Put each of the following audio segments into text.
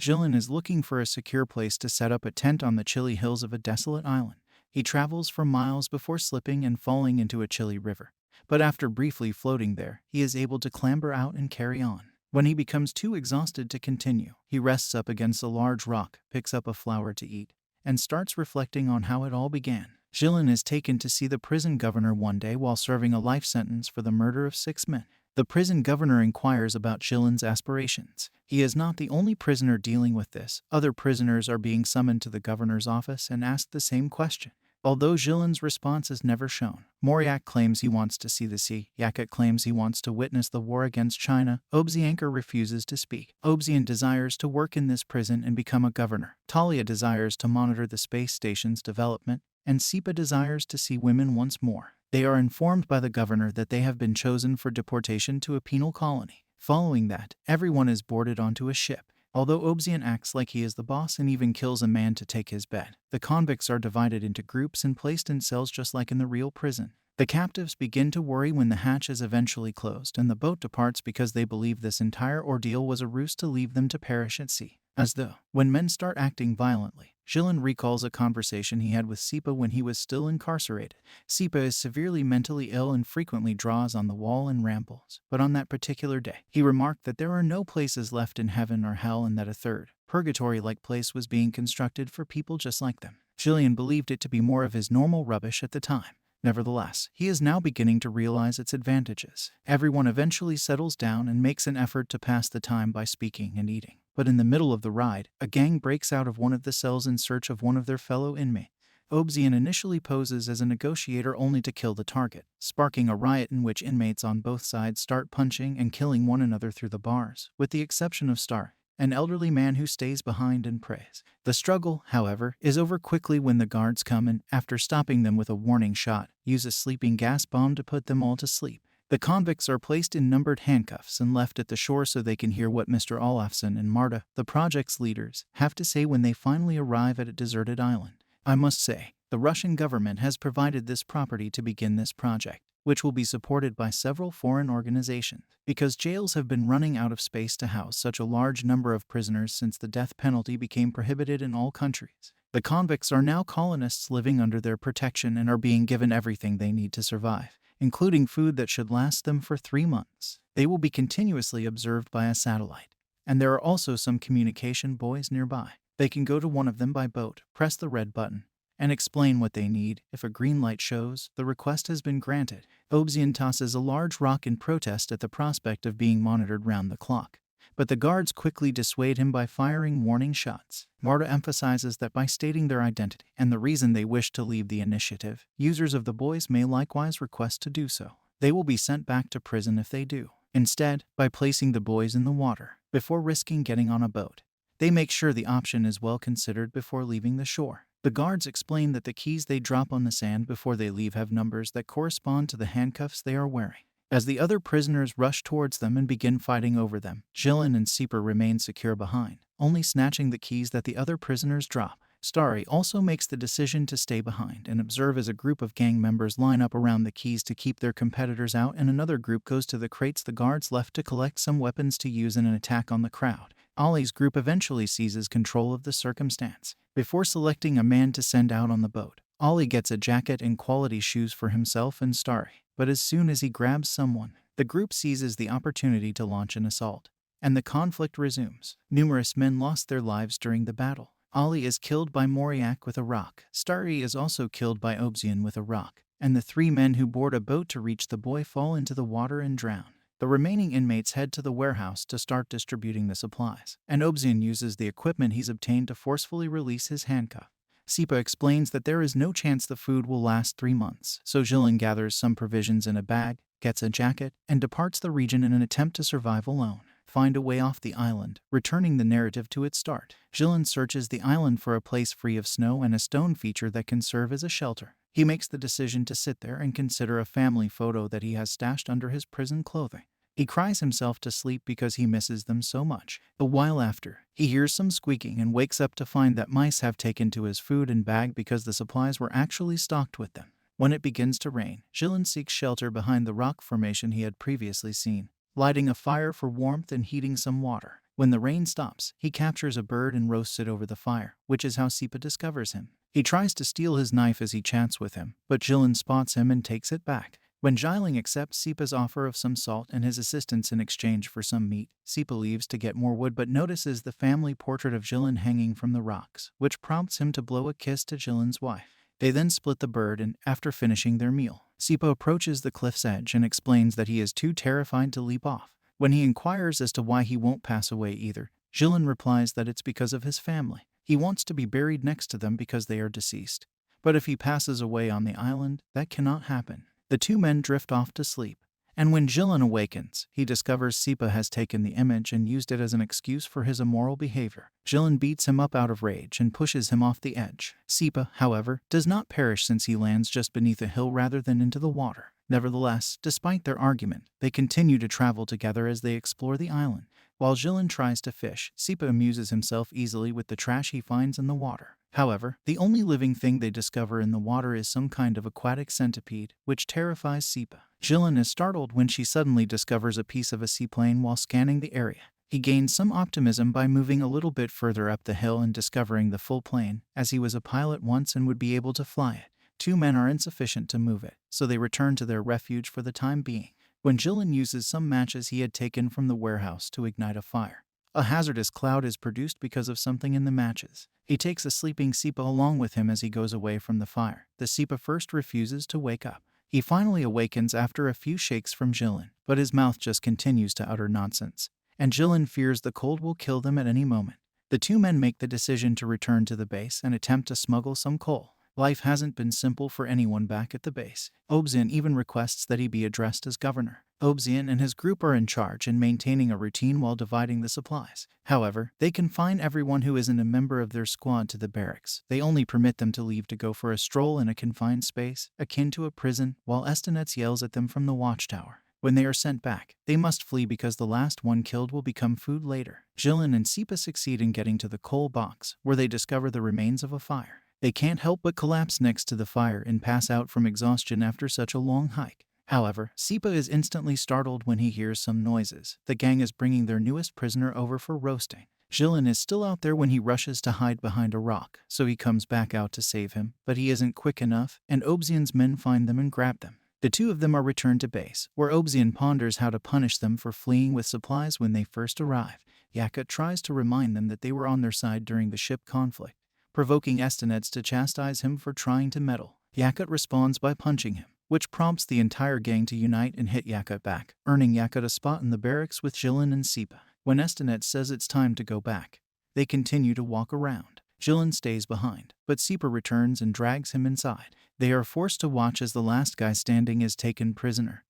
Jilin is looking for a secure place to set up a tent on the chilly hills of a desolate island. He travels for miles before slipping and falling into a chilly river. But after briefly floating there, he is able to clamber out and carry on. When he becomes too exhausted to continue, he rests up against a large rock, picks up a flower to eat, and starts reflecting on how it all began. Jilin is taken to see the prison governor one day while serving a life sentence for the murder of 6 men. The prison governor inquires about Jilin's aspirations. He is not the only prisoner dealing with this. Other prisoners are being summoned to the governor's office and asked the same question. Although Jilin's response is never shown, Moriak claims he wants to see the sea, Yakat claims he wants to witness the war against China, Obsianker refuses to speak. Obsian desires to work in this prison and become a governor. Talia desires to monitor the space station's development, and Sipa desires to see women once more. They are informed by the governor that they have been chosen for deportation to a penal colony. Following that, everyone is boarded onto a ship. Although Obsian acts like he is the boss and even kills a man to take his bed, the convicts are divided into groups and placed in cells just like in the real prison. The captives begin to worry when the hatch is eventually closed and the boat departs because they believe this entire ordeal was a ruse to leave them to perish at sea. As though, when men start acting violently, Jilin recalls a conversation he had with Sipa when he was still incarcerated. Sipa is severely mentally ill and frequently draws on the wall and rambles. But on that particular day, he remarked that there are no places left in heaven or hell and that a third, purgatory-like place was being constructed for people just like them. Jilin believed it to be more of his normal rubbish at the time. Nevertheless, he is now beginning to realize its advantages. Everyone eventually settles down and makes an effort to pass the time by speaking and eating. But in the middle of the ride, a gang breaks out of one of the cells in search of one of their fellow inmates. Obsian initially poses as a negotiator only to kill the target, sparking a riot in which inmates on both sides start punching and killing one another through the bars, with the exception of Star, an elderly man who stays behind and prays. The struggle, however, is over quickly when the guards come and, after stopping them with a warning shot, use a sleeping gas bomb to put them all to sleep. The convicts are placed in numbered handcuffs and left at the shore so they can hear what Mr. Olafsson and Marta, the project's leaders, have to say when they finally arrive at a deserted island. I must say, the Russian government has provided this property to begin this project, which will be supported by several foreign organizations, because jails have been running out of space to house such a large number of prisoners since the death penalty became prohibited in all countries. The convicts are now colonists living under their protection and are being given everything they need to survive, including food that should last them for 3 months. They will be continuously observed by a satellite. And there are also some communication buoys nearby. They can go to one of them by boat, press the red button, and explain what they need. If a green light shows, the request has been granted. Obsian tosses a large rock in protest at the prospect of being monitored round the clock. But the guards quickly dissuade him by firing warning shots. Marta emphasizes that by stating their identity and the reason they wish to leave the initiative, users of the buoys may likewise request to do so. They will be sent back to prison if they do. Instead, by placing the buoys in the water, before risking getting on a boat, they make sure the option is well considered before leaving the shore. The guards explain that the keys they drop on the sand before they leave have numbers that correspond to the handcuffs they are wearing. As the other prisoners rush towards them and begin fighting over them, Jilin and Sipa remain secure behind, only snatching the keys that the other prisoners drop. Starry also makes the decision to stay behind and observe as a group of gang members line up around the keys to keep their competitors out, and another group goes to the crates the guards left to collect some weapons to use in an attack on the crowd. Ollie's group eventually seizes control of the circumstance. Before selecting a man to send out on the boat, Ollie gets a jacket and quality shoes for himself and Starry. But as soon as he grabs someone, the group seizes the opportunity to launch an assault, and the conflict resumes. Numerous men lost their lives during the battle. Ollie is killed by Moriak with a rock. Starry is also killed by Obsian with a rock, and the 3 men who board a boat to reach the buoy fall into the water and drown. The remaining inmates head to the warehouse to start distributing the supplies, and Obsian uses the equipment he's obtained to forcefully release his handcuff. Sipa explains that there is no chance the food will last 3 months, so Jilin gathers some provisions in a bag, gets a jacket, and departs the region in an attempt to survive alone. Find a way off the island, returning the narrative to its start. Jilin searches the island for a place free of snow and a stone feature that can serve as a shelter. He makes the decision to sit there and consider a family photo that he has stashed under his prison clothing. He cries himself to sleep because he misses them so much. A while after, he hears some squeaking and wakes up to find that mice have taken to his food and bag because the supplies were actually stocked with them. When it begins to rain, Jilin seeks shelter behind the rock formation he had previously seen, lighting a fire for warmth and heating some water. When the rain stops, he captures a bird and roasts it over the fire, which is how Sipa discovers him. He tries to steal his knife as he chats with him, but Jilin spots him and takes it back. When Jiling accepts Sipa's offer of some salt and his assistance in exchange for some meat, Sipa leaves to get more wood but notices the family portrait of Jilin hanging from the rocks, which prompts him to blow a kiss to Jilin's wife. They then split the bird and, after finishing their meal, Sipa approaches the cliff's edge and explains that he is too terrified to leap off. When he inquires as to why he won't pass away either, Jilin replies that it's because of his family. He wants to be buried next to them because they are deceased. But if he passes away on the island, that cannot happen. The two men drift off to sleep, and when Jilin awakens, he discovers Sipa has taken the image and used it as an excuse for his immoral behavior. Jilin beats him up out of rage and pushes him off the edge. Sipa, however, does not perish since he lands just beneath a hill rather than into the water. Nevertheless, despite their argument, they continue to travel together as they explore the island. While Jilin tries to fish, Sipa amuses himself easily with the trash he finds in the water. However, the only living thing they discover in the water is some kind of aquatic centipede, which terrifies Sipa. Jilin is startled when she suddenly discovers a piece of a seaplane while scanning the area. He gains some optimism by moving a little bit further up the hill and discovering the full plane, as he was a pilot once and would be able to fly it. Two men are insufficient to move it, so they return to their refuge for the time being. When Jilin uses some matches he had taken from the warehouse to ignite a fire, a hazardous cloud is produced because of something in the matches. He takes a sleeping Sipa along with him as he goes away from the fire. The Sipa first refuses to wake up. He finally awakens after a few shakes from Jilin, but his mouth just continues to utter nonsense, and Jilin fears the cold will kill them at any moment. The two men make the decision to return to the base and attempt to smuggle some coal. Life hasn't been simple for anyone back at the base. Obzian even requests that he be addressed as governor. Obzian and his group are in charge in maintaining a routine while dividing the supplies. However, they confine everyone who isn't a member of their squad to the barracks. They only permit them to leave to go for a stroll in a confined space, akin to a prison, while Estenets yells at them from the watchtower. When they are sent back, they must flee because the last one killed will become food later. Jilin and Sipa succeed in getting to the coal box, where they discover the remains of a fire. They can't help but collapse next to the fire and pass out from exhaustion after such a long hike. However, Sipa is instantly startled when he hears some noises. The gang is bringing their newest prisoner over for roasting. Jilin is still out there when he rushes to hide behind a rock, so he comes back out to save him, but he isn't quick enough, and Obzian's men find them and grab them. The two of them are returned to base, where Obzian ponders how to punish them for fleeing with supplies when they first arrive. Yakut tries to remind them that they were on their side during the ship conflict, provoking Estenets to chastise him for trying to meddle. Yakut responds by punching him, which prompts the entire gang to unite and hit Yakut back, earning Yakut a spot in the barracks with Jilin and Sipa. When Estenets says it's time to go back, they continue to walk around. Jilin stays behind, but Sipa returns and drags him inside. They are forced to watch as the last guy standing is taken prisoner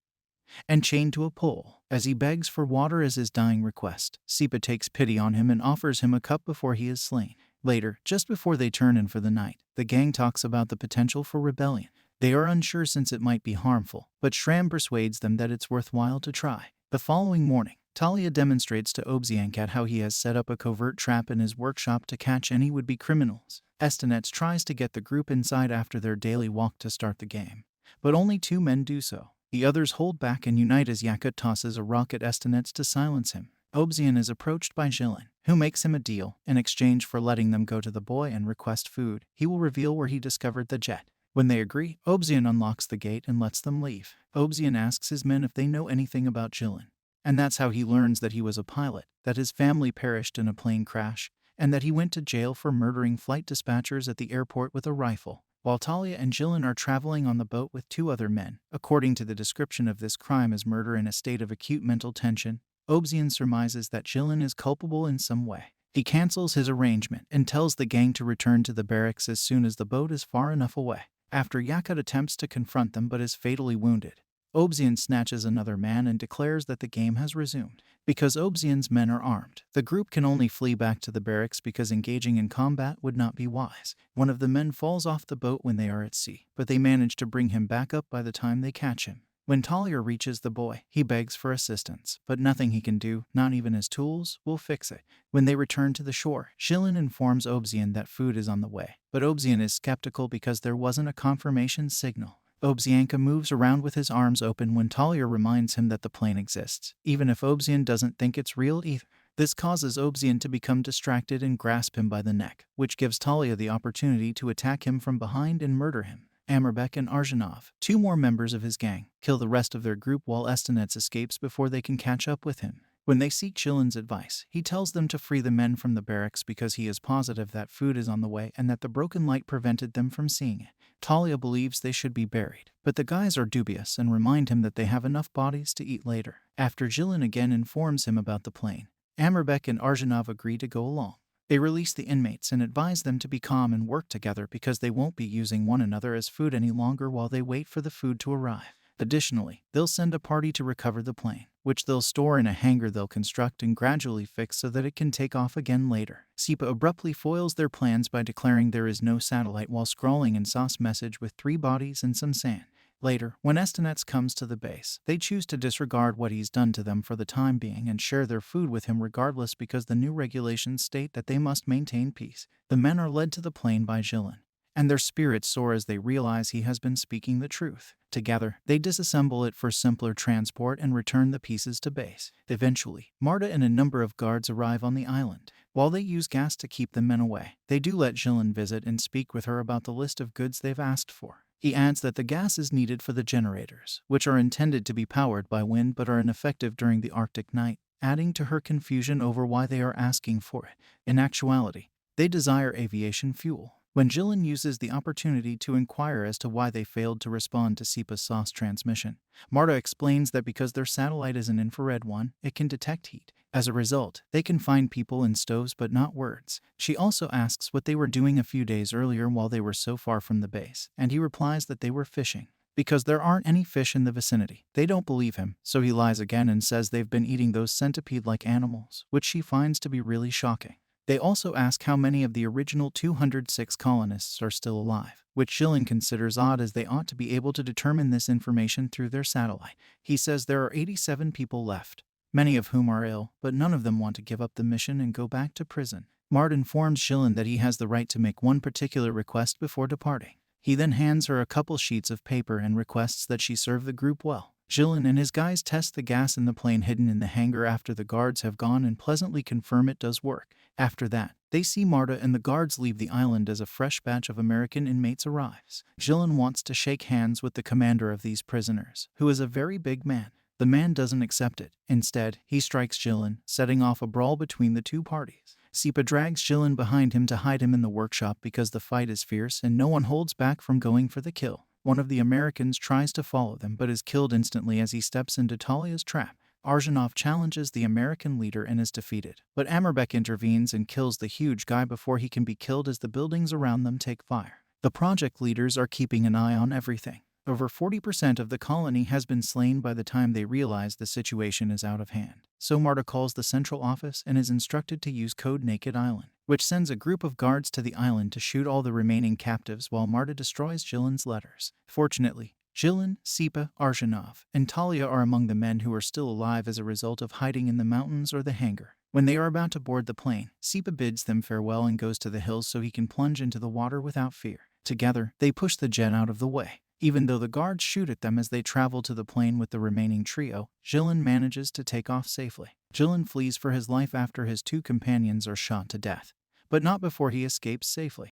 and chained to a pole. As he begs for water as his dying request, Sipa takes pity on him and offers him a cup before he is slain. Later, just before they turn in for the night, the gang talks about the potential for rebellion. They are unsure since it might be harmful, but Shram persuades them that it's worthwhile to try. The following morning, Talia demonstrates to Obziankat how he has set up a covert trap in his workshop to catch any would-be criminals. Estenets tries to get the group inside after their daily walk to start the game, but only two men do so. The others hold back and unite as Yakut tosses a rock at Estenets to silence him. Obzian is approached by Jilin, who makes him a deal. In exchange for letting them go to the boy and request food, he will reveal where he discovered the jet. When they agree, Obzian unlocks the gate and lets them leave. Obzian asks his men if they know anything about Jilin, and that's how he learns that he was a pilot, that his family perished in a plane crash, and that he went to jail for murdering flight dispatchers at the airport with a rifle. While Talia and Jilin are traveling on the boat with two other men, according to the description of this crime as murder in a state of acute mental tension, Obzian surmises that Jilin is culpable in some way. He cancels his arrangement and tells the gang to return to the barracks as soon as the boat is far enough away. After Yakut attempts to confront them but is fatally wounded, Obzian snatches another man and declares that the game has resumed. Because Obzian's men are armed, the group can only flee back to the barracks because engaging in combat would not be wise. One of the men falls off the boat when they are at sea, but they manage to bring him back up by the time they catch him. When Talia reaches the boy, he begs for assistance, but nothing he can do, not even his tools, will fix it. When they return to the shore, Jilin informs Obzian that food is on the way, but Obzian is skeptical because there wasn't a confirmation signal. Obzianka moves around with his arms open when Talia reminds him that the plane exists, even if Obzian doesn't think it's real either. This causes Obsian to become distracted and grasp him by the neck, which gives Talia the opportunity to attack him from behind and murder him. Amerbek and Arjanov, two more members of his gang, kill the rest of their group while Estonets escapes before they can catch up with him. When they seek Jilin's advice, he tells them to free the men from the barracks because he is positive that food is on the way and that the broken light prevented them from seeing it. Talia believes they should be buried, but the guys are dubious and remind him that they have enough bodies to eat later. After Jilin again informs him about the plane, Amerbek and Arjanov agree to go along. They release the inmates and advise them to be calm and work together because they won't be using one another as food any longer while they wait for the food to arrive. Additionally, they'll send a party to recover the plane, which they'll store in a hangar they'll construct and gradually fix so that it can take off again later. Sipa abruptly foils their plans by declaring there is no satellite while scrawling in sauce message with 3 bodies and some sand. Later, when Estonets comes to the base, they choose to disregard what he's done to them for the time being and share their food with him regardless because the new regulations state that they must maintain peace. The men are led to the plane by Jilin, and their spirits soar as they realize he has been speaking the truth. Together, they disassemble it for simpler transport and return the pieces to base. Eventually, Marta and a number of guards arrive on the island. While they use gas to keep the men away, they do let Jilin visit and speak with her about the list of goods they've asked for. He adds that the gas is needed for the generators, which are intended to be powered by wind but are ineffective during the Arctic night, adding to her confusion over why they are asking for it. In actuality, they desire aviation fuel. When Jilin uses the opportunity to inquire as to why they failed to respond to Sipa's sauce transmission, Marta explains that because their satellite is an infrared one, it can detect heat. As a result, they can find people in stoves but not words. She also asks what they were doing a few days earlier while they were so far from the base, and he replies that they were fishing. Because there aren't any fish in the vicinity, they don't believe him, so he lies again and says they've been eating those centipede-like animals, which she finds to be really shocking. They also ask how many of the original 206 colonists are still alive, which Jilin considers odd as they ought to be able to determine this information through their satellite. He says there are 87 people left, many of whom are ill, but none of them want to give up the mission and go back to prison. Mart informs Jilin that he has the right to make one particular request before departing. He then hands her a couple sheets of paper and requests that she serve the group well. Jilin and his guys test the gas in the plane hidden in the hangar after the guards have gone and pleasantly confirm it does work. After that, they see Marta and the guards leave the island as a fresh batch of American inmates arrives. Jilin wants to shake hands with the commander of these prisoners, who is a very big man. The man doesn't accept it. Instead, he strikes Jilin, setting off a brawl between the two parties. Sipa drags Jilin behind him to hide him in the workshop because the fight is fierce and no one holds back from going for the kill. One of the Americans tries to follow them but is killed instantly as he steps into Talia's trap. Arjanov challenges the American leader and is defeated, but Amerbek intervenes and kills the huge guy before he can be killed as the buildings around them take fire. The project leaders are keeping an eye on everything. Over 40% of the colony has been slain by the time they realize the situation is out of hand. So Marta calls the central office and is instructed to use code Naked Island, which sends a group of guards to the island to shoot all the remaining captives while Marta destroys Jilin's letters. Fortunately, Jilin, Sipa, Arjanov, and Talia are among the men who are still alive as a result of hiding in the mountains or the hangar. When they are about to board the plane, Sipa bids them farewell and goes to the hills so he can plunge into the water without fear. Together, they push the jet out of the way. Even though the guards shoot at them as they travel to the plane with the remaining trio, Jilin manages to take off safely. Jilin flees for his life after his 2 companions are shot to death, but not before he escapes safely.